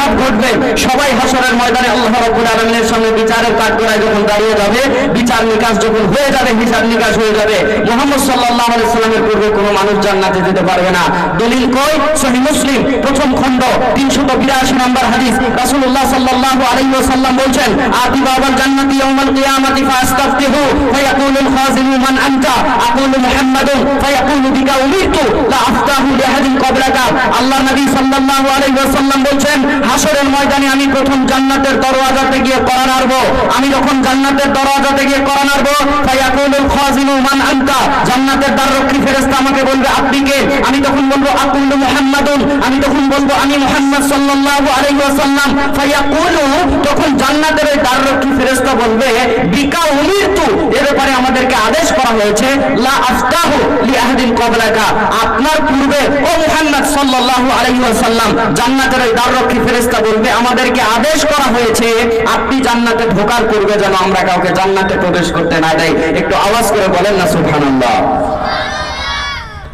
আবির্ভাব ঘটবে, সবাই হাসরের ময়দানে আল্লাহ রাব্বুল আলামিনের সামনে বিচারের কাঠগড়ায় যখন দাঁড়িয়ে যাবে, বিচার নিকাশ যখন হয়ে যাবে, হিসাব নিকাশ হয়ে যাবে, মুহাম্মদ সাল্লাল্লাহু আলাইহি ওয়াসাল্লামের পূর্বে কোনো মানুষ জান্নাতে যেতে পারবে না। দলিল কই? সহিহ মুসলিম প্রথম খণ্ড 382 নম্বর হাদিস। রাসূলুল্লাহ সাল্লাল্লাহু আলাইহি ওয়াসাল্লাম বলেন, আতি বাবাল জান্নাতি ইয়াউমাল কিয়ামাতি ফাস্তাফতিহু ফায়াকুলুল খাজিনু মান আনতা আকুলু মুহাম্মাদুন ফায়াকুলু বিকা উমিরতু লা আফতাহু লিআহাদিন ক্বাবলাকা। আল্লাহ নবী সাল্লাল্লাহু আলাইহি ওয়াসাল্লাম বলেন, হাসরের ময়দানে আমি প্রথম জান্নাতের দরওয়াজাতে গিয়ে করা নাড়ব। আমি যখন জান্নাতের দরওয়াজাতে গিয়ে করা নাড়ব, ফায়াকুলুল খাজিনু মান আনতা, জান্নাতের দ্বাররক্ষী ফেরেশতা আমাকে বলবে আপনি কে? আমি তখন বলবো আকুলু মুহাম্মাদুন, আমি তখন বলবো আমি মুহাম্মদ সাল্লাল্লাহু আলাইহি ওয়াসাল্লাম। ফায়াকুলু, তখন জান্নাতের ওই দ্বাররক্ষী ফেরেশতা বলবে বিকা উমিরতু, এর ব্যাপারে আমাদেরকে আদেশ করা হয়েছে, লা আফতাহু লিআহাদিন ক্বাবলাকা, আপনার পূর্বে ও মুহাম্মদ সাল্লাল্লাহু আলাইহি ওয়াসাল্লাম। জান্নাতের ওই দ্বাররক্ষী ফেরেশতা বলবে আমাদেরকে আদেশ করা হয়েছে আপনি জান্নাতে ঢোকার পূর্বে যেন আমরা কাউকে জান্নাতে প্রবেশ করতে না দেই। একটু আওয়াজ করে বলেন না সুবহানাল্লাহ।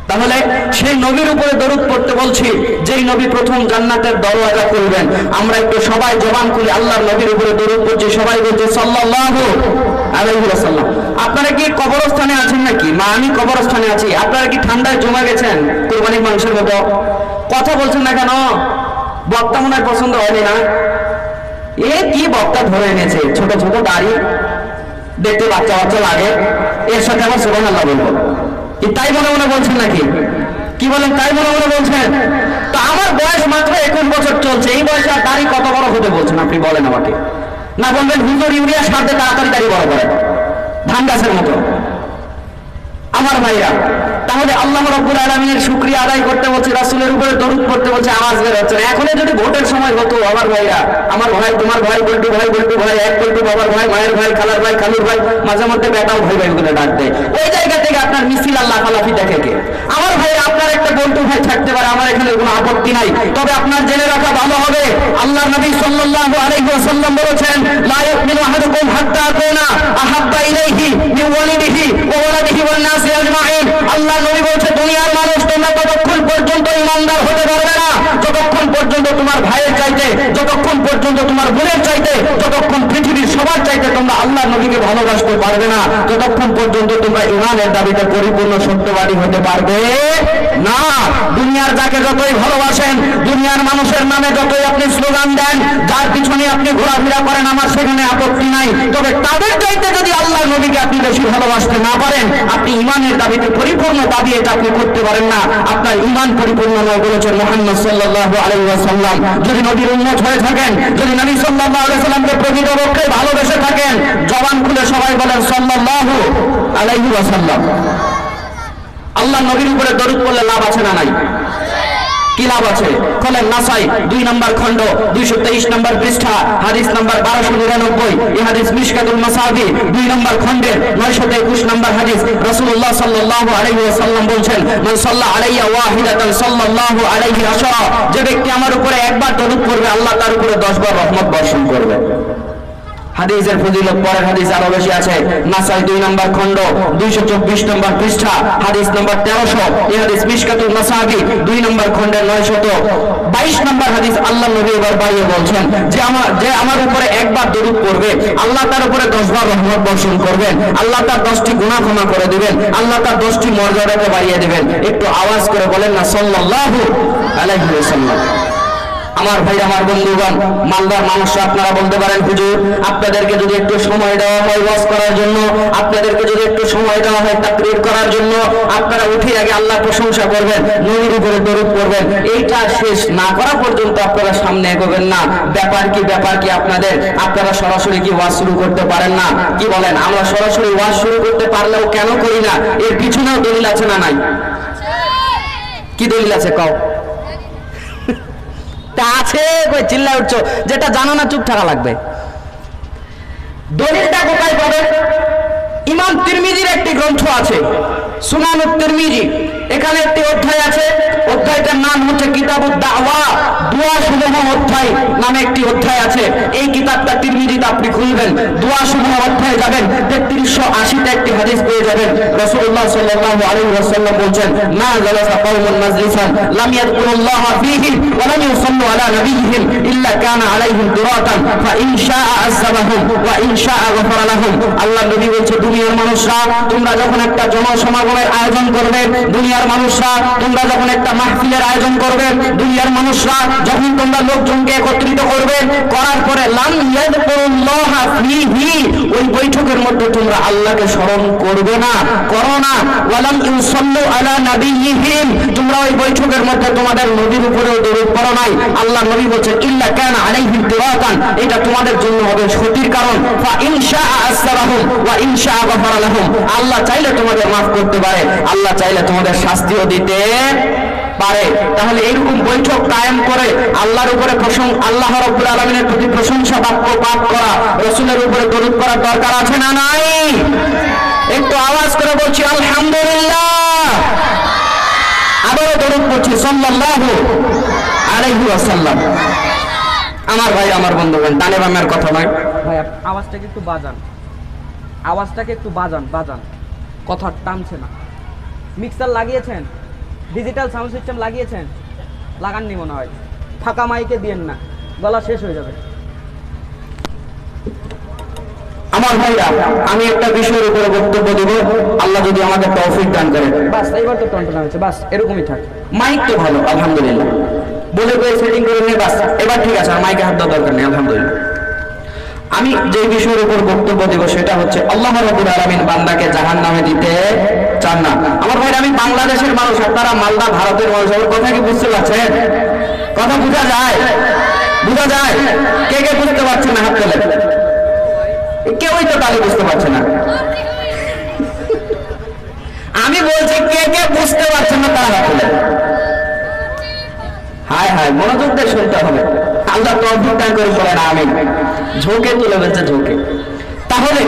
তাহলে সেই নবীর উপরে দরুদ পড়তে বলছি, যেই নবী প্রথম জান্নাতের দরওয়াজা খুলবেন। আমরা একটু সবাই জবান খুলে আল্লাহর নবীর উপরে দরুদ পড়ছি, সবাই বলছি সাল্লাল্লাহু আলাইহি ওয়াসাল্লাম। আপনারা কি কবরস্থানে আছেন নাকি? মা আমি কবরস্থানে আছি। আপনারা কি ঠান্ডায় জমা গেছেন কুরবানির মাংসের মতো? কথা বলছেন না কেন? বক্তা মনে হয় পছন্দ হয়নি না? এ কি বক্তা ধরে এনেছে, ছোট ছোট দাড়ি, দেখতে বাচ্চা বাচ্চা লাগে, এর সাথে আবার সুবহানাল্লাহ বলবো। তাই মনে মনে বলছেন নাকি? কি বলেন? তাই মনে মনে বলছেন? তো আমার বয়স মাত্র 21 বছর চলছে, এই বয়সে আর দাড়ি কত বড় হতে বলছেন আপনি? বলেন আমাকে। না বলবেন হুজুর ইউরিয়া সার দিয়ে তাড়াতাড়ি দাড়ি বড় করে, ধান গাছের মতো। আমার ভাইরা, তাহলে আল্লাহ রাব্বুল আলামিনের শুকরিয়া আদায় করতে বলছে, রাসূলের উপরে দরুদ পড়তে বলছে, আওয়াজ বের হচ্ছে না। এখনই যদি ভোটের সময় হতো আমার ভাইরা, আমার ভাই তোমার ভাই, বল্টু ভাই বল্টু ভাই, এক বল্টু বাবার ভাই, মায়ের ভাই, খালার ভাই, খালুর ভাই, মাঝে মধ্যে বেটাও ভাই ভাই বলে ডাক দেয়, ওই জায়গা থেকে আপনার মিছিল আল্লাহ লাফালাফি দেখে কে? আমার ভাই, আপনার একটা বল্টু ভাই থাকতে পারে, আমার এখানে কোনো আপত্তি নাই, তবে আপনার জেনে রাখা ভালো হবে আল্লাহ নবী সাল্লাল্লাহু আলাইহি ওয়াসাল্লাম বলেছেন, লা ইয়ামিনু আহাদুকুম হাত্তা আকুনা আহাব্বা ইলাইহি মিন ওয়ালিদিহি ওয়া ওয়ালাদিহি ওয়ান নাসি আজমাইন। আল্লাহ নবী বলছে, দুনিয়ার মানুষ তোমরা ততক্ষণ পর্যন্ত ইমানদার হতে পারবে না যতক্ষণ পর্যন্ত তোমার ভাইয়ের চাইতে, যতক্ষণ পর্যন্ত তোমার বোনের চাইতে, যতক্ষণ পৃথিবীর সবার চাইতে তোমরা আল্লাহ নবীকে ভালোবাসতে পারবে না, ততক্ষণ পর্যন্ত তোমরা ইমানের দাবিতে পরিপূর্ণ সত্যবাদী হতে পারবে না। দুনিয়ার যাকে যতই ভালোবাসেন, দুনিয়ার মানুষের নামে যতই আপনি স্লোগান দেন, যার পিছনে আপনি ঘোরাফেরা করেন, আমার সেখানে আপত্তি নাই, তবে তাদের চাইতে যদি আল্লাহ নবীকে আপনি বেশি ভালোবাসতে না পারেন, আপনি ইমানের দাবিতে পরিপূর্ণ দাবি এটা আপনি করতে পারেন না, আপনার ইমান পরিপূর্ণ নয় বলেছেন মুহাম্মদ সাল্লাল্লাহু আলাইহি ওয়াসাল্লাম। যদি নবীর উম্মত হয়ে থাকেন, যদি নবী সাল্লাল্লাহু আলাইহি ওয়াসাল্লামকে প্রকৃতপক্ষে ভালোবেসে থাকেন, জবান খুলে সবাই বলেন সাল্লাল্লাহু আলাইহি ওয়াসাল্লাম। আল্লাহ নবীর উপরে দরুদ পড়লে লাভ আছে না নাই? কি লাভ আছে? খোলেন নাসাই 2 নম্বর খণ্ড 223 নম্বর পৃষ্ঠা, হাদিস নাম্বার 1299। এই হাদিস মিশকাতুল মাসাবি 2 নম্বর খণ্ডের 921 নম্বর হাদিস। রাসূলুল্লাহ সাল্লাল্লাহু আলাইহি ওয়াসাল্লাম বলেন, মান সাল্লা আলাইয়া ওয়াহিদাতান সাল্লাল্লাহু আলাইহি আশরা, যে ব্যক্তি আমার উপরে একবার দরুদ পড়বে, আল্লাহ তার উপরে 10 বার রহমত বর্ষণ করবে। হাদিসের ফজিলত পরের হাদিস আরো বেশি আছে। নাসাই 2 নম্বর খণ্ড 224 নম্বর পৃষ্ঠা, হাদিস নাম্বার 1300। এই হাদিস মিশকাতুল মাসাবি 2 নম্বর খণ্ডের 922 নম্বর হাদিস। আল্লাহ নবী এবার বাড়িয়ে বলছেন যে আমার উপরে একবার দরুদ পড়বে, আল্লাহ তার উপরে 10 বার রহমত বর্ষণ করবেন, আল্লাহ তার 10টি গুনাহ ক্ষমা করে দিবেন, আল্লাহ তার 10টি মর্যাদাকে বাড়িয়ে দিবেন। একটু আওয়াজ করে বলেন না সাল্লাল্লাহু আলাইহি ওয়াসাল্লাম। আমার ভাই, আমার বন্ধুগণ, মালদার মানুষরা আপনারা বলতে পারেন, হুজুর আপনাদেরকে যদি একটু সময় দেওয়া হয় ওয়াজ করার জন্য, আপনাদেরকে যদি একটু সময় দেওয়া হয় তাকরীর করার জন্য, আপনারা উঠে আগে আল্লাহ প্রশংসা করবেন, নবীর উপরে দরুদ পড়বেন, এইটা শেষ না করা পর্যন্ত আপনারা সামনে এগোবেন না। ব্যাপার কি আপনারা সরাসরি কি ওয়াজ শুরু করতে পারেন না? কি বলেন? আমরা সরাসরি ওয়াজ শুরু করতে পারলেও কেন করি না? এর পিছনেও দলিল আছে না নাই? কি দলিল আছে কও? আছে, কই চিল্লায় উঠছো? যেটা জানো না চুপ থাকা লাগবে। দলিলটা কোথায় পাবেন? ইমাম তিরমিজির একটি গ্রন্থ আছে, সুনানুত তিরমিজি, এখানে একটি অধ্যায় আছে অধ্যায়টার নাম হচ্ছে কিতাবুদ দাওয়া, দোয়া সমূহ অধ্যায় নামে একটি অধ্যায় আছে। এই কিতাবটা তিরমিজিতে আপনি খুলবেন, দোয়া সমূহ অধ্যায়ে যাবেন, 3380টা একটি হাদিস পেয়ে যাবেন। রাসূলুল্লাহ সাল্লাল্লাহু আলাইহি ওয়াসাল্লাম বলেন, মা জালাসা কওমুন মাজলিসান লাম ইয়াযকুরুল্লাহ ফীহি ওয়া লাম ইউসাল্লু আলা নাবিয়্যিহিম ইল্লা কানা আলাইহিম দুরাতান ফা ইন শাআ আযযাবাহুম ওয়া ইন শাআ গফারা লাহুম। আল্লাহ নবী বলছে, দুনিয়ার মানুষরা তোমরা যখন একটা জনসমাগমের আয়োজন করবে, দুনিয়ার মানুষরা তোমরা যখন একটা মাহফিলের আয়োজন করবে, দুনিয়ার মানুষরা যখন তোমরা লোকজনকে একত্রিত করবে, করার পরে লাম ইয়াযকুরুল্লাহ ফীহি, ওই বৈঠকের মধ্যে তোমরা আল্লাহকে স্মরণ করবে না, করো না। ওয়া লাম ইউসাল্লু আলা নাবিয়্যিহিম, তোমরা ওই বৈঠকের মধ্যে তোমাদের নবীর উপরেও দরুদ পড়ো নাই। আল্লাহ নবী বলেন, ইল্লা কানা আলাইহিম দুরাতান, এটা তোমাদের জন্য হবে ক্ষতির কারণ। ফা ইন শাআ আসরাহুম ওয়া ইন শাআ গফারা লাহুম, আল্লাহ চাইলে তোমাদের maaf করতে পারে, আল্লাহ চাইলে তোমাদের শাস্তিও দিতে পারে। তাহলে এইরকম বৈঠক কায়েম করে আল্লাহর উপরে আল্লাহ রাব্বুল আলামিনের প্রতি প্রশংসা বাক্য পাঠ করা, রাসূলের উপরে দরুদ করার দরকার আছে না নাই? একটু আওয়াজ করে বলছি আলহামদুলিল্লাহ। আবারও দরুদ পড়ছি সাল্লাল্লাহু আলাইহি ওয়াসাল্লাম। আমার ভাই, আমার বন্ধুগণ, টানে বামের কথা নয় ভাই, আওয়াজটাকে একটু বাজান, আওয়াজটাকে একটু বাজান, কথা টানছে না। মিক্সার লাগিয়েছেন, ডিজিটাল সাউন্ড সিস্টেম লাগিয়েছেন? লাগাননি মনে হয়। ফাঁকা মাইকে দিয়েন না, গলা শেষ হয়ে যাবে। আমার ভাইরা, আমি একটা বিষয়ের উপরে বক্তব্য দেব, আল্লাহ যদি আমাকে তৌফিক দান করেন। বাস, এইবার তো টনটনা হয়েছে, বাস এরকমই থাক। মাইক তো ভালো, আলহামদুলিল্লাহ, বলে সেটিং করে নিয়ে বাস এবার ঠিক আছে, আর মাইকে হাত দেওয়ার দরকার নেই, আলহামদুলিল্লাহ। আমি যে বিষয়ের উপর বক্তব্য দেব সেটা হচ্ছে, আল্লাহ রাব্বুল আলামিন বান্দাকে জাহান্নামে দিতে চান না। আমার ভাইরা, আমি বাংলাদেশের মানুষ, আপনারা মালদা ভারতের মানুষ, আমার কথা কি বুঝতে পারছেন? কথা বোঝা যায়? বোঝা যায়? কে কে বুঝতে পারছেন না হাত তোলেন? কেউই তো তাহলে বুঝতে পারছে না। আমি বলছি, কে কে বুঝতে পারছেন না তারা হাত তোলেন। হায় হায়, মনোযোগ দিয়ে শুনতে হবে, আল্লাহ তৌফিক দান করে বলেন আমিন। ঝোঁকে তুলে বলছে, ঝোঁকে। তাহলে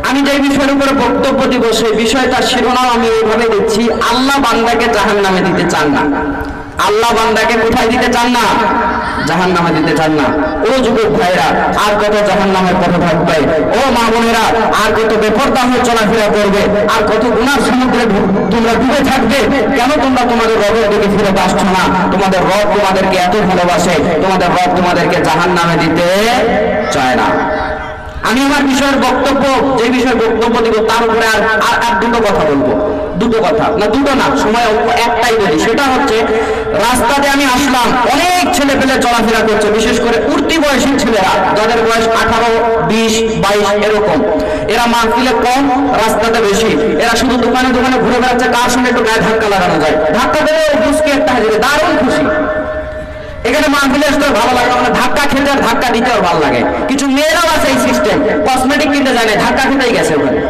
আমি যে বিষয়ের উপরে বক্তব্য দিব সেই বিষয়টা শিরোনাম আমি এইভাবে দিচ্ছি, আল্লাহ বান্দাকে জাহান্নামে দিতে চান না। আল্লাহ বান্দাকে কোথায় দিতে চান না? জাহান্নামে দিতে চান না। ও যুবক ভাইরা, আর কত জাহান্নামের পথে থাকবে? ও মা বোনেরা, আর কত বেপরদা হয়ে চলাফেরা করবে? আর কত গুনার সমুদ্রে তোমরা ডুবে থাকবে? কেন তোমরা তোমাদের রবের দিকে ফিরে আসছো না? তোমাদের রব তোমাদেরকে এত ভালোবাসে, তোমাদের রব তোমাদেরকে জাহান্নামে দিতে চায় না। আমি আমার বিষয়ের বক্তব্য, যে বিষয়ে বক্তব্য দিব তার উপরে আর দুটো কথা বলবো। দুটো কথা না, দুটো না, সময় অল্প, একটাই বলি। সেটা হচ্ছে, রাস্তাতে আমি আসলাম, অনেক ছেলে পেলে চলাফেরা করছে, বিশেষ করে উঠতি বয়সী ছেলেরা, যাদের বয়স 18, 20, 22 এরকম। এরা মাহফিলে কম, রাস্তাতে বেশি। এরা শুধু দোকানে দোকানে ঘুরে বেড়াচ্ছে, কার সঙ্গে একটু গায়ে ধাক্কা লাগানো যায়, ধাক্কা দেবে বুঝকে একটা হাজিরে, দারুণ খুশি। এখানে মাহফিলে আসতে ভালো লাগে, মানে ধাক্কা খেতে আর ধাক্কা দিতে আর ভালো লাগে। কিছু মেয়েরাও আছে এই সিস্টেম, কসমেটিক কিনতে যায় না, ধাক্কা খেতেই গেছে ওখানে।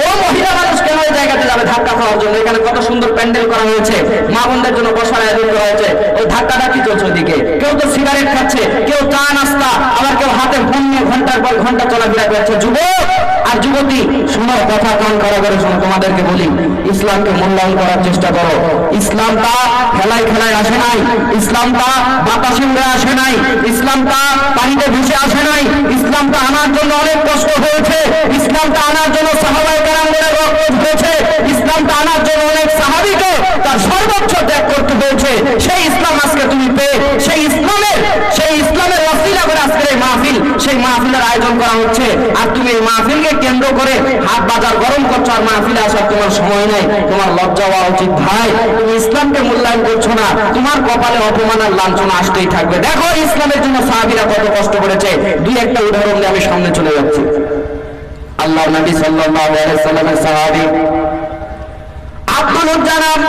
ও মহিলা মানুষ কেন ওই জায়গাতে যাবে ধাক্কা খাওয়ার জন্য? এখানে কত সুন্দর প্যান্ডেল করা হয়েছে, মা বোনদের জন্য বসার আয়োজন করা হয়েছে, ওই ধাক্কাটা কি চলছে ওইদিকে? কেউ তো সিগারেট খাচ্ছে, কেউ চা নাস্তা, আবার কেউ হাতে ফোন নিয়ে ঘন্টার পর ঘন্টা চলাফেরা করছে। যুবক আর যুবতী, শোনো, কথা কান করা করে শোনো, তোমাদেরকে বলি, ইসলামকে মূল্যায়ন করার চেষ্টা করো। ইসলামটা খেলায় খেলায় আসে নাই, ইসলামটা বাতাসে উড়ে আসে নাই, ইসলামটা পানিতে ভেসে আসে নাই। ইসলামটা আনার জন্য অনেক কষ্ট হয়েছে, ইসলামটা আনার জন্য সাহাবায়ে কেরামদের রক্ত ঝরেছে, ইসলামটা আনার জন্য অনেক সাহাবীকে তার সর্বোচ্চ ত্যাগ করতে হয়েছে। সেই ইসলাম আজকে তুমি পেয়ে, সেই ইসলামের ওসিলা করে আজকের এই মাহফিল, সেই মাহফিলের আয়োজন করা হচ্ছে। আর তুমি এই মাহফিলকে কেন্দ্র করে হাত বাজার গরম করছো, আর মাহফিলে আসার তোমার সময় নেই। তোমার লজ্জা হওয়া উচিত ভাই, তুমি ইসলামকে মূল্যায়ন করছো না, তোমার কপালে অপমান আর লাঞ্ছনা আসতেই থাকবে। দেখো ইসলামের জন্য সাহাবীরা কত কষ্ট করেছে। দুই একটা উদাহরণ দিয়ে আমি সামনে চলে যাচ্ছি। আল্লাহ নবী সাল্লাল্লাহু আলাইহি ওয়াসাল্লামের সাহাবী আব্দুল জানাব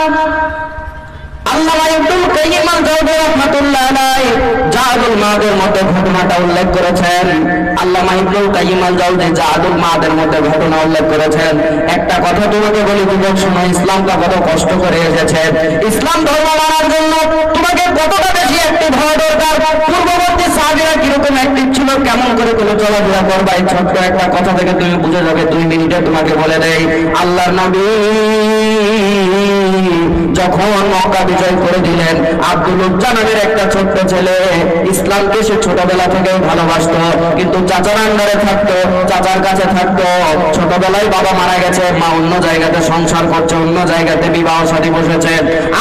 আল্লামা ইবনুল কাইয়িম আল-জাওযী রাহমাতুল্লাহ আলাইহি জাদুল মাদের মধ্যে ঘটনাটা উল্লেখ করেছেন। আল্লামা ইবনুল কাইয়িম আল-জাওযী জাদুল মাদের মধ্যে ঘটনা উল্লেখ করেছেন। একটা কথা তোমাকে বলি যুবক, শোনো, ইসলামটা কত কষ্ট করে এসেছে। ইসলাম ধর্ম মানার জন্য তোমাকে কতটা বেশি অ্যাক্টিভ হওয়া দরকার। পূর্ববর্তী সাহাবীরা কিরকম অ্যাক্টিভ ছিল, কেমন করে কোনো চলাফেরা করবা, এই ছোট্ট একটা কথা থেকে তুমি বুঝে যাবে। 2 মিনিটে তোমাকে বলে দেই, আল্লাহর নবী যখন মক্কা বিজয় করে দিলেন, আব্দুল উজ্জা নামের একটা ছোট্ট ছেলে, ইসলামকে সে ছোটবেলা থেকে ভালোবাসতো, কিন্তু চাচার আন্ডারে থাকতো, চাচার কাছে থাকতো। ছোটবেলায় বাবা মারা গেছে, মা অন্য জায়গাতে সংসার করছে, অন্য জায়গাতে বিবাহ শাদী বসেছে।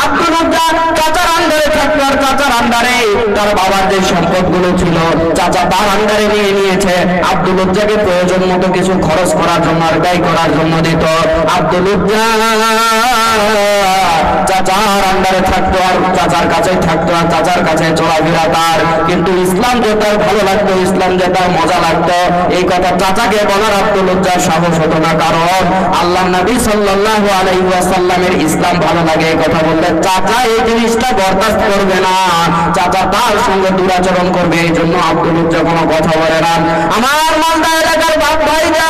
আব্দুল উজ্জা চাচার আন্ডারে থাকতো, আর চাচার আন্ডারে তার বাবার যে সম্পদগুলো ছিল চাচা তার আন্ডারে নিয়ে নিয়েছে। আব্দুল উজ্জাকে প্রয়োজন মতো কিছু খরচ করার জন্য আর ব্যয় করার জন্য দিত। আব্দুল উজ্জা চাচার আন্ডারে থাকতো, আর চাচার কাছে থাকতো, আর চাচার কাছে চলাফেরা তার। কিন্তু ইসলাম যে তার ভালো লাগতো, ইসলাম যে তার মজা লাগতো, এই কথা চাচাকে বলার আব্দুল উজ্জার সাহস হতো না। কারণ আল্লাহ নবী সাল্লাল্লাহু আলাইহি ওয়াসাল্লামের ইসলাম ভালো লাগে এই কথা বললে চাচা এই জিনিসটা বরদাস্ত করবে না, চাচা তার সঙ্গে দুরাচরণ করবে। এই জন্য আব্দুল উজ্জা কোনো কথা বলে না। আমার মালদা এলাকার বাপ ভাইজান,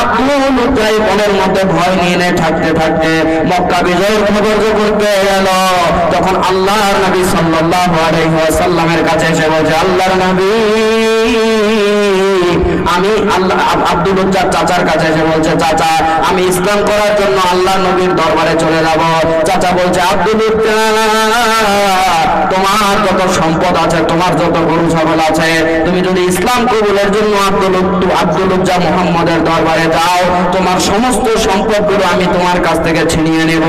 আব্দুল উজ্জা মনের মধ্যে ভয় নিয়ে থাকতে থাকতে মক্কা বিজয়ের খবর যখন পেয়ে গেল, তখন আল্লাহর নবী সাল্লাল্লাহু আলাইহি ওয়াসাল্লামের কাছে এসে বলছে, আল্লাহর নবী, আমি আল্লাহ আব্দুল উজ্জার চাচার কাছে এসে বলছে, চাচা আমি ইসলাম করার জন্য আল্লাহ নবীর দরবারে চলে যাব। চাচা বলছে, আব্দুল উজ্জা তোমার যত সম্পদ আছে, তোমার যত গরু ছাগল আছে, তুমি যদি ইসলাম কবুলের জন্য আব্দুল উজ্জা মুহাম্মদের দরবারে যাও, তোমার সমস্ত সম্পদগুলো আমি তোমার কাছ থেকে ছিনিয়ে নেব।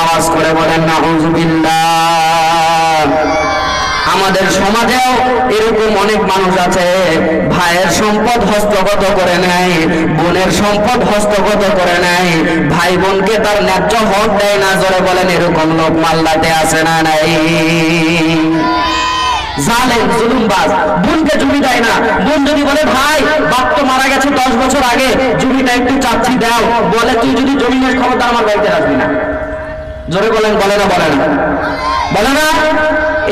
আওয়াজ করে বলেন নাউযুবিল্লাহ। আমাদের সমাজেও এরকম অনেক মানুষ আছে, ভাইয়ের সম্পদ হস্তগত করে নেয়, বোনের সম্পদ হস্তগত করে নেয়, ভাই বোনকে তার ন্যায্য হক দেয় না। জোরে বলেন এরকম লোক মাল্লাতে আছে না নাই? জালেম, জুলুমবাজ, বোনকে জমি দেয় না। বোন যদি বলে, ভাই বাপ তো মারা গেছে 10 বছর আগে, জমিটা একটু চাচ্ছি দাও, বলে তুই যদি জমি নিয়ে খবরদার আমার বাড়িতে আসবি না। জোরে বলেন, বলে না? বলে না? বলে না?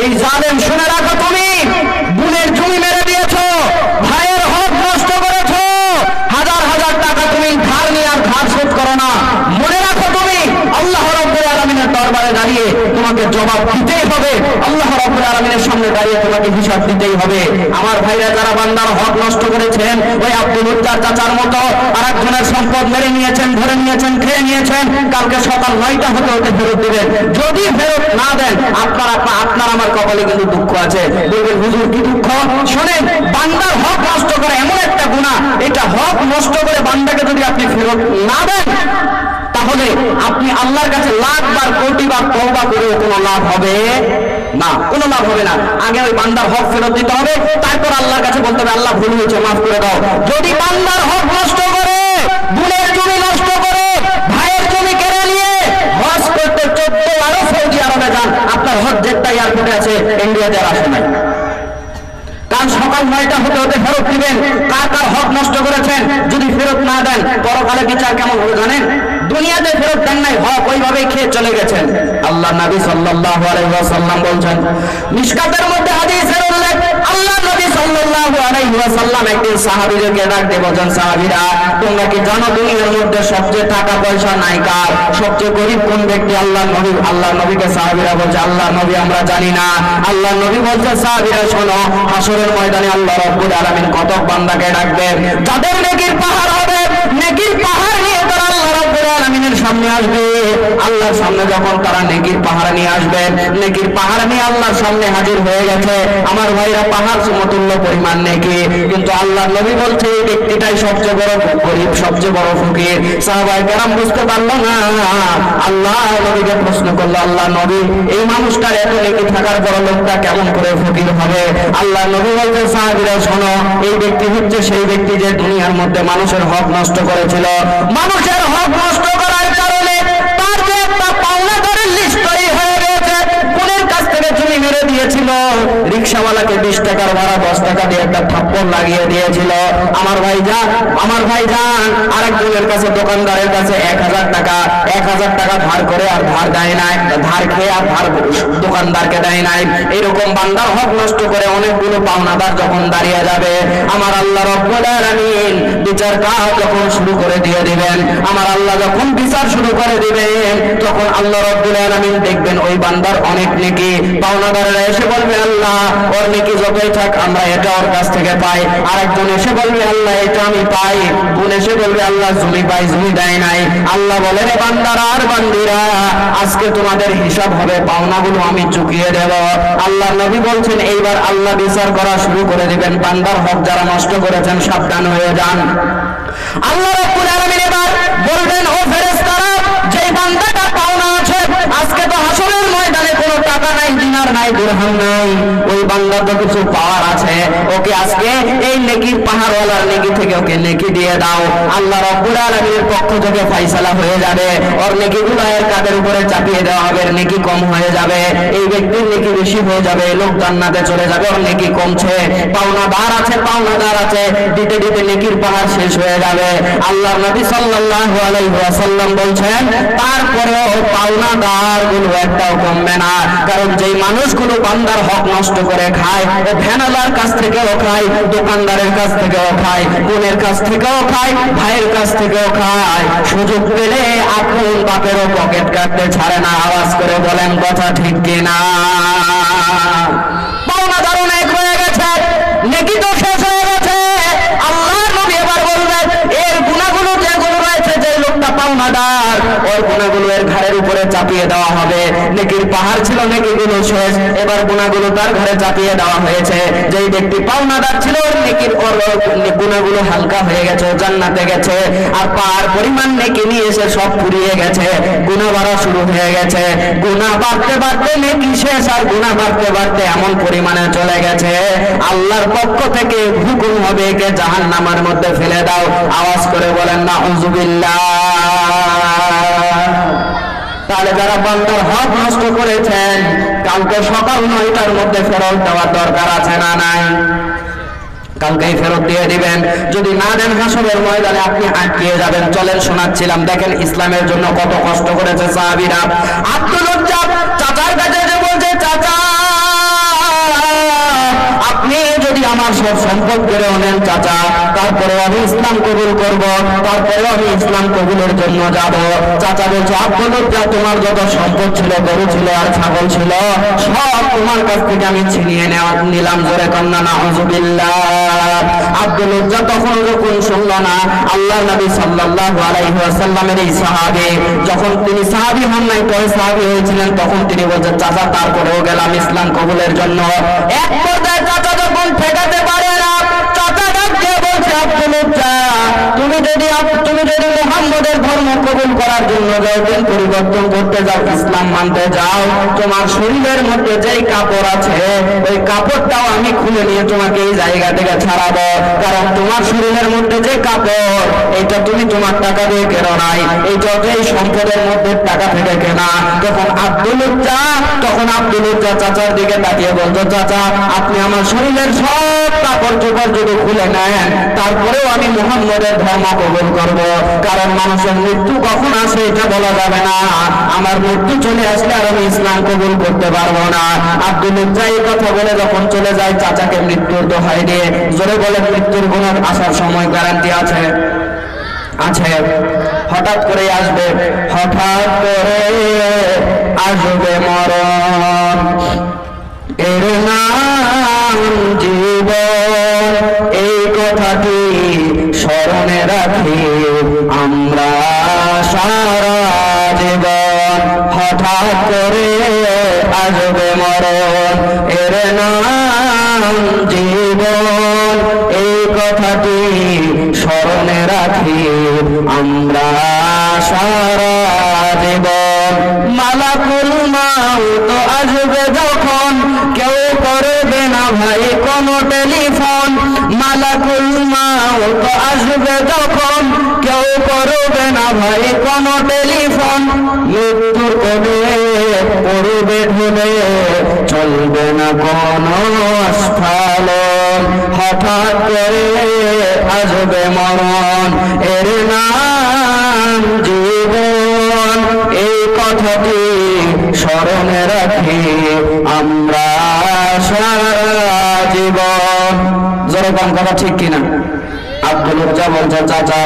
এই জালেম, শুনে রাখো, তুমি বোনের জমি মেরে দিয়েছো, ভাইয়ের হক নষ্ট করেছো, হাজার হাজার টাকা তুমি ধার নিয়ে আর ধার শোধ করো না। মনে রাখো, তুমি আল্লাহ রাব্বুল আলামিনের দরবারে দাঁড়িয়ে তোমাকে জবাব দিতেই হবে, আল্লাহ রাব্বুল আলামিনের সামনে দাঁড়িয়ে তোমাকে হিসাব দিতেই হবে। আমার ভাইরা যারা বান্দার হক নষ্ট করেছেন, ওই আব্দুল উজ্জার চাচার মতো আরেকজনের সম্পদ মেরে নিয়েছেন, ধরে নিয়েছেন, খেয়ে নিয়েছেন, কালকে সকাল 9টা হতে হতে ফেরত দিবেন। যদি ফেরত না দেন, আপনার আমার কপালে কিন্তু দুঃখ আছে। বলবেন, হুজুর কি দুঃখ? শোনেন, বান্দার হক নষ্ট করে এমন একটা গুনাহ, এটা হক নষ্ট করে বান্দাকে যদি আপনি ফেরত না দেন, তাহলে আপনি আল্লাহর কাছে লাখবার কোটিবার তওবা করেও কোনো লাভ হবে না, কোনো লাভ হবে না। আগে ওই বান্দার হক ফেরত দিতে হবে, তারপর আল্লাহর কাছে বলতে হবে, আল্লাহ ভুল হয়েছে, মাফ করে দাও। যদি বান্দার হক নষ্ট করে, বোনের জমি নষ্ট করে, ভাইয়ের জমি কেড়ে নিয়ে হজ করতে 14 সৌদি আরবে যান, আপনার হজ জেদ্দা এয়ারপোর্টে আছে, ইন্ডিয়াতে আর আসে নাই। কারণ সকাল 9টা হতে হতে ফেরত দিবেন। কার কার হক নষ্ট করেছেন যদি ফেরত না দেন, পরকালে বিচার কেমন হবে জানেন? দুনিয়াতে ফেরত দেন নাই, হক ওইভাবেই খেয়ে চলে গেছেন। আল্লাহ নবী সাল্লাল্লাহু আলাইহি ওয়াসাল্লাম বলছেন, মিশকাতের মধ্যে হাদিসের উল্লেখ, আল্লাহ নবী সাল্লাল্লাহু আলাইহি ওয়াসাল্লাম একদিন সাহাবীদেরকে ডাক দিয়ে বলেন, সাহাবীরা তোমরা কি জানো দুনিয়ার মধ্যে সবচেয়ে টাকা পয়সা নাই কার? সবচেয়ে গরিব কোন ব্যক্তি? আল্লাহ নবীকে সাহাবীরা বলছে, আল্লাহ নবী আমরা জানি না। আল্লাহ নবী বলছে, সাহাবীরা শোনো, হাসরের ময়দানে আল্লাহ রাব্বুল আলামিন কত বান্দাকে ডাকবেন, যাদের নেকির পাহাড় হবে, নেকির পাহাড় নিয়ে তারা আল্লাহ রাব্বুল আলামিনের সামনে আসবে। আল্লাহর সামনে যখন তারা নেকির পাহাড় নিয়ে আসবে, নেকির পাহাড় নিয়ে আল্লাহর সামনে হাজির হয়ে গেছে। আমার ভাইরা, পাহাড় সমতুল্য পরিমাণ নেকি, কিন্তু আল্লাহ নবী বলছে এই ব্যক্তিটাই সবচেয়ে বড় গরিব, সবচেয়ে বড় ফকির। সাহাবায়ে কেরাম বুঝতে পারলো না। আল্লাহ নবীকে প্রশ্ন করলো, আল্লাহ নবী এই মানুষটার এত নেকি থাকার পর লোকটা কেমন করে ফকির হবে? আল্লাহ নবী বলতে, সাহাবীরা শোনো, এই ব্যক্তি হচ্ছে সেই ব্যক্তি যে দুনিয়ার মধ্যে মানুষের হক নষ্ট করেছিল। মানুষের হক নষ্ট করার কারণে তার যে একটা পাওনাদারের লিস্ট তৈরি হয়ে গেছে, কোনের কাছ থেকে জমি মেরে দিয়েছিল, রিকশাওয়ালাকে 20 টাকার ভাড়া 10 টাকা দিয়ে একটা থাপ্পড় লাগিয়ে দিয়েছিল। আমার ভাইজান আরেকজনের কাছে, দোকানদারের কাছে 1000 টাকা ধার করে আর ধার দেয় নাই, ধার খেয়ে আর ধার দোকানদারকে দেয় নাই। এরকম বান্দার হক নষ্ট করে অনেকগুলো পাওনাদার যখন দাঁড়িয়ে যাবে, আমার আল্লাহ রাব্বুল আলামিন বিচার কাজ যখন শুরু করে দিয়ে দিবেন, আমার আল্লাহ যখন বিচার শুরু করে দিবেন, তখন আল্লাহ রাব্বুল আলামিন দেখবেন ওই বান্দার অনেক নেকি। পাওনাদারেরা এসে বলবে আল্লাহ ওর নেকি যতই থাক আমরা এটা ওর কাছ থেকে পাই। আরেকজন এসে বলবে আল্লাহ এটা আমি পাই। বোন এসে বলবে আল্লাহ জমি পাই, জমি দেয় নাই। আল্লাহ বলে রে বান্দারা আর বান্দিরা, আজকে তোমাদের হিসাব হবে, পাওনাগুলো আমি চুকিয়ে দেব। আল্লাহ নবী বলছেন এইবার আল্লাহ বিচার করা শুরু করে দিবেন। বান্দার হক যারা নষ্ট করেছেন সাবধান হয়ে যান। আল্লাহ রাব্বুল আলামিন এবার বলবেন ও ফেরেশতারা, যে বান্দাটা পাওনা আছে, আজকে তো হাসরের ময়দানে কোনো টাকা নাই, দিনার নাই, দিরহাম নাই, ওই বান্দা তো কিছু পাওয়ার আছে, ওকে আজকে এই নেকির পাহাড়ওয়ালার নেকি থেকে ওকে নেকি দিয়ে দাও। আল্লাহ রাব্বুল আলামিনের পক্ষ থেকে ফয়সালা হয়ে যাবে, ওর নেকিগুলো এর কাঁধের উপরে চাপিয়ে দেওয়া হবে, নেকি কম হয়ে যাবে। এই ব্যক্তির নেকি বেশি হয়ে যাবে, লোক জান্নাতে চলে যাবে, ওর নেকি কমছে। পাওনাদার আছে, পাওনাদার আছে, দিতে দিতে নেকির পাহাড় শেষ হয়ে যাবে। আল্লাহ নবী সাল্লাল্লাহু আলাইহি ওয়াসাল্লাম বলছেন তারপরেও পাওনাদার গুলো একটাও কমবে না। কারণ যেই মানুষগুলো বান্দার হক নষ্ট করে খায়, ও ভ্যানালার কাছ থেকেও খায়, দোকানদারের কাছ থেকেও খায়, বোনের কাছ থেকেও খায়, ভাইয়ের কাছ থেকেও খায়, সুযোগ পেলে আপন বাপেরও পকেট কাটতে ছাড়ে না। আওয়াজ করে বলেন কথা ঠিক কিনা? পাওনাদার অনেক হয়ে গেছে, নেকি তো শেষ হয়ে গেছে। আল্লাহ নবী এবার বলবেন এর গুনাহগুলো যেগুলো রয়েছে, যে লোকটা পাওনাদার, ওর গুনাহগুলো এর ঘাড়ের উপরে চাপিয়ে দেওয়া হবে। নেকির পাহাড় ছিল, নেকিগুলো শেষ, এবার গুনাহগুলো তার ঘাড়ে চাপিয়ে দেওয়া হয়েছে। যেই ব্যক্তি পাওনাদার ছিল, ওর নেকির গুনাহগুলো হালকা হয়ে গেছে, জান্নাতে গেছে। আর পাহাড় পরিমাণ নেকি নিয়ে এসে সব ফুরিয়ে গেছে, গুনাহ বাড়া শুরু হয়ে গেছে। গুনাহ বাড়তে বাড়তে নেকি শেষ, আর গুনাহ বাড়তে বাড়তে এমন পরিমাণে চলে গেছে আল্লাহর পক্ষ থেকে হুকুম হবে একে জাহান্নামের মধ্যে ফেলে দাও। আওয়াজ করে বলেন নাউযুবিল্লাহ। তাহলে যারা বান্দার হক নষ্ট করেছেন, কালকে সকাল 9টার মধ্যে ফেরত দেওয়ার দরকার আছে না নাই? কালকেই ফেরত দিয়ে দিবেন। যদি না দেন হাসরের ময়দানে আপনি আটকে যাবেন। চলেন শোনাচ্ছিলাম, দেখেন ইসলামের জন্য কত কষ্ট করেছে সাহাবীরা। আব্দুল উজ্জা চাচার কাছে যে বলছে, চাচা আপনি যদি আমার সব সম্পদ কেড়ে নেন চাচা, তারপরে আমি ইসলাম কবুল করব, তারপরে আমি ইসলাম কবুলের জন্য যাব। চাচা বলছে আব্দুল উজ্জা তোমার যত সম্পদ ছিল, গরু ছিল আর ছাগল ছিল, সব তোমার কাছ থেকে আমি ছিনিয়ে নিলাম। জোরে কন্যা নাউযুবিল্লাহ। আব্দুল উজ্জা তখন যখন শুনল না আল্লাহর নবী সাল্লাল্লাহু আলাইহি ওয়াসাল্লামের এই সাহাবী, যখন তিনি সাহাবী হন নাই পরে সাহাবী হয়েছিলেন, তখন তিনি বলছেন চাচা তারপরেও গেলাম ইসলাম কবুলের জন্য। এক পর্যায়ে চাচা যখন ঠেকাতে পারে না, চাচা ডাকতে বলছে আব্দুল উজ্জা তুমি যদি মুহাম্মদের ধর্ম কবুল করার জন্য যাও, দিন পরিবর্তন করতে যাও, ইসলাম মানতে যাও, তোমার শরীরের মধ্যে যেই কাপড় আছে ওই কাপড়টাও আমি খুলে নিয়ে তোমাকে এই জায়গা থেকে ছাড়াবো। কারণ তোমার শরীরের মধ্যে যে কাপড়, এটা তুমি তোমার টাকা দিয়ে কেনো নাই, এইটা এই সম্পদের মধ্যে টাকা থেকে কেনা। তখন আব্দুল উজ্জা চাচার দিকে তাকিয়ে বলতো চাচা আপনি আমার শরীরের সব কাপড় চোপড় যদি খুলে নেন, তারপরেও আমি মুহাম্মদের ধর্ম কবুল করব। কারণ মানুষের মৃত্যু কখন আসে এটা বলা যাবে না। আমার মৃত্যু চলে আসলে আর আমি ইসলাম কবুল করতে পারবো না। আব্দুল উজ্জা এই কথা বলে যখন চলে যায়, চাচাকে মৃত্যুর দোহাই দিয়ে জোরে বলে মৃত্যুর কোনো আসার সময় গ্যারান্টি আছে? আছে। হঠাৎ করে আসবে, হঠাৎ করে আসবে মরণ, এর নাম জীবন। এই কথাটি স্মরণে রাখি আমরা সারা জীবন। হঠাৎ করে আসবে মরণ, এর নাম জীবন। এই কথাটি স্মরণে রাখি আমরা সারা জীবন। মালাকুল মাউত আসবে যখন, কেউ করবে না ভাই কোনো টেলিফোন। মালাকুল মাউত আসবে যখন, কেউ করবে না ভাই কোনো টেলিফোন। মৃত্যুর কোলে পড়বে ঢুলে, চলবে না কোনো আস্ফালন। হঠাৎ করে আসবে মরণ, এর নাম জীবন। এই কথাটি স্মরণে রাখি আমরা সারা জীবন। জোরে কোন কথা ঠিক কিনা? আব্দুল উজ্জা বলছে চাচা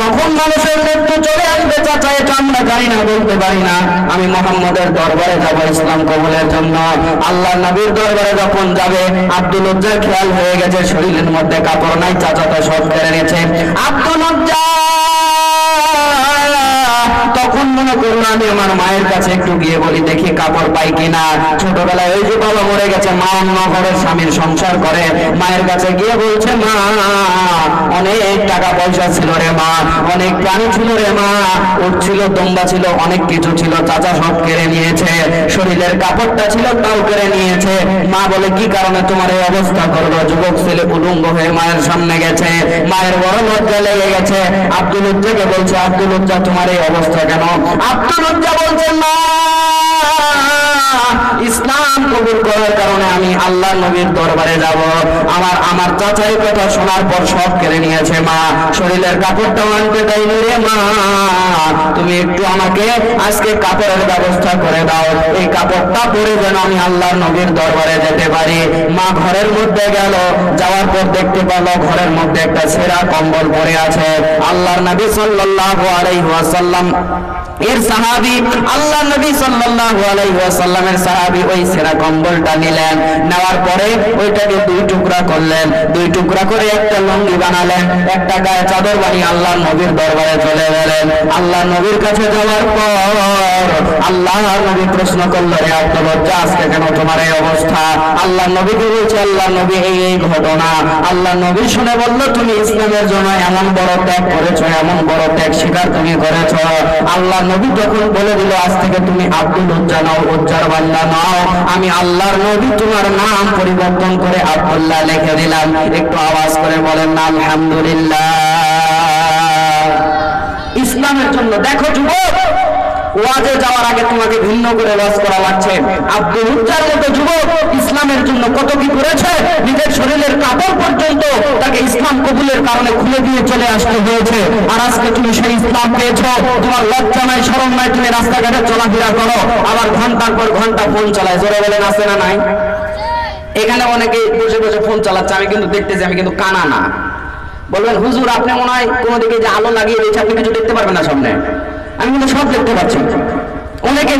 কখন মানুষের মৃত্যু চলে আসবে চাচা এটা আমরা জানি না, বলতে পারি না। আমি মুহাম্মদের দরবারে যাব ইসলাম কবুলের জন্য। আল্লাহ নবীর দরবারে যখন যাবে, আব্দুল উজ্জার খেয়াল হয়ে গেছে শরীরের মধ্যে কাপড় নাই, চাচা তো সব কেড়ে নিয়েছে। আব্দুল উজ্জা তখন মনে করলো আমি আমার মায়ের কাছে একটু গিয়ে বলি, দেখি কাপড় পাই কিনা। ছোটবেলায় ওই যে বাবা মরে গেছে, মা অন্য ঘরের স্বামীর সংসার করে, মায়ের কাছে গিয়ে বলছে, মা অনেক টাকা পয়সা ছিল রে মা, অনেক প্রাণী ছিল রে মা, উট ছিল, দম্বা ছিল, অনেক কিছু ছিল, চাচা সব কেড়ে নিয়েছে। শরীরের কাপড়টা ছিল তাও কেড়ে নিয়েছে। মা বলে, কি কারণে তোমার এই অবস্থা করলো? যুবক ছেলে উলঙ্গ হয়ে মায়ের সামনে গেছে, মায়ের বড় লজ্জা লেগে গেছে। আব্দুল উজ্জাকে বলছে, আব্দুল উজ্জা তোমার এই অবস্থা কেন? আব্দুল উজ্জা বলছেন, মা ইসলাম কবুল করার কারণে আমি আল্লাহ নবীর দরবারে যাব। আমার চাচাই কথা শোনার পর সব কেড়ে নিয়েছে মা, শরীরের কাপড়টাও আনতে দেয়নি রে মা, তুমি একটু আমাকে আজকে কাপড়ের ব্যবস্থা করে দাও, এই কাপড়টা পরে যেন আমি আল্লাহ নবীর দরবারে যেতে পারি। মা ঘরের মধ্যে গেল, যাওয়ার পর দেখতে পেল ঘরের মধ্যে একটা ছেঁড়া কম্বল পরে আছে। আল্লাহর নবী সাল্লাল্লাহু আলাইহি ওয়াসাল্লাম এর সাহাবী, আল্লাহ নবী সাল্লাল্লাহু আলাইহি ওয়াসাল্লামের সাহাবী ওই ছেঁড়া কম্বলটা নিলেন, নেওয়ার পরে ওইটাকে দুই টুকরা করলেন, দুই টুকরা করে একটা লুঙ্গি বানালেন, একটা গায়ে চাদর বানিয়ে আল্লাহ নবীর দরবারে চলে গেলেন। আল্লাহ নবীর কাছে যাওয়ার পর আল্লাহ নবী প্রশ্ন করলো, রে আব্দুল উজ্জা আজকে কেন তোমার এই অবস্থা? আল্লাহ নবীকে বলছে, আল্লাহ নবী এই ঘটনা। আল্লাহ নবী শুনে বলল, তুমি ইসলামের জন্য এমন বড় ত্যাগ করেছো, এমন বড় ত্যাগ স্বীকার তুমি করেছো। আল্লাহ নবী যখন বলে দিল, আজ থেকে তুমি আব্দুল উজ্জা নাও, উজ্জার বান্দা নাও, আমি আল্লাহর নবী তোমার নাম পরিবর্তন করে আব্দুল্লাহ লিখে দিলাম। একটু আওয়াজ করে বলেন না আলহামদুলিল্লাহ। ইসলামের জন্য দেখো যুবক, ওয়াজে যাওয়ার আগে তোমাকে ভিন্ন করে ওয়াজ করা লাগছে। আব্দুল উজ্জার মতো যুবক ইসলামের জন্য কত কি করেছে, নিজের শরীরের কাপড় পর্যন্ত তাকে ইসলাম কবুলের কারণে খুলে দিয়ে চলে আসতে হয়েছে। আর আজকে তুমি সেই ইসলাম পেয়েছো, তোমার লজ্জা নাই, শরম নাই, তুমি রাস্তাঘাটে চলাফেরা করো, আবার ঘন্টার পর ঘন্টা ফোন চালায়। জোরে বলেন আছে না নাই? এখানে অনেকে বসে বসে ফোন চালাচ্ছে, আমি কিন্তু দেখতেছি, আমি কিন্তু কানা না। বলবেন হুজুর আপনি মনে হয় কোনো দিকে যে আলো লাগিয়ে দিয়েছে, আপনি কিছু দেখতে পারবেন না সামনে। আমি কিন্তু সব দেখতে পাচ্ছি। অনেকে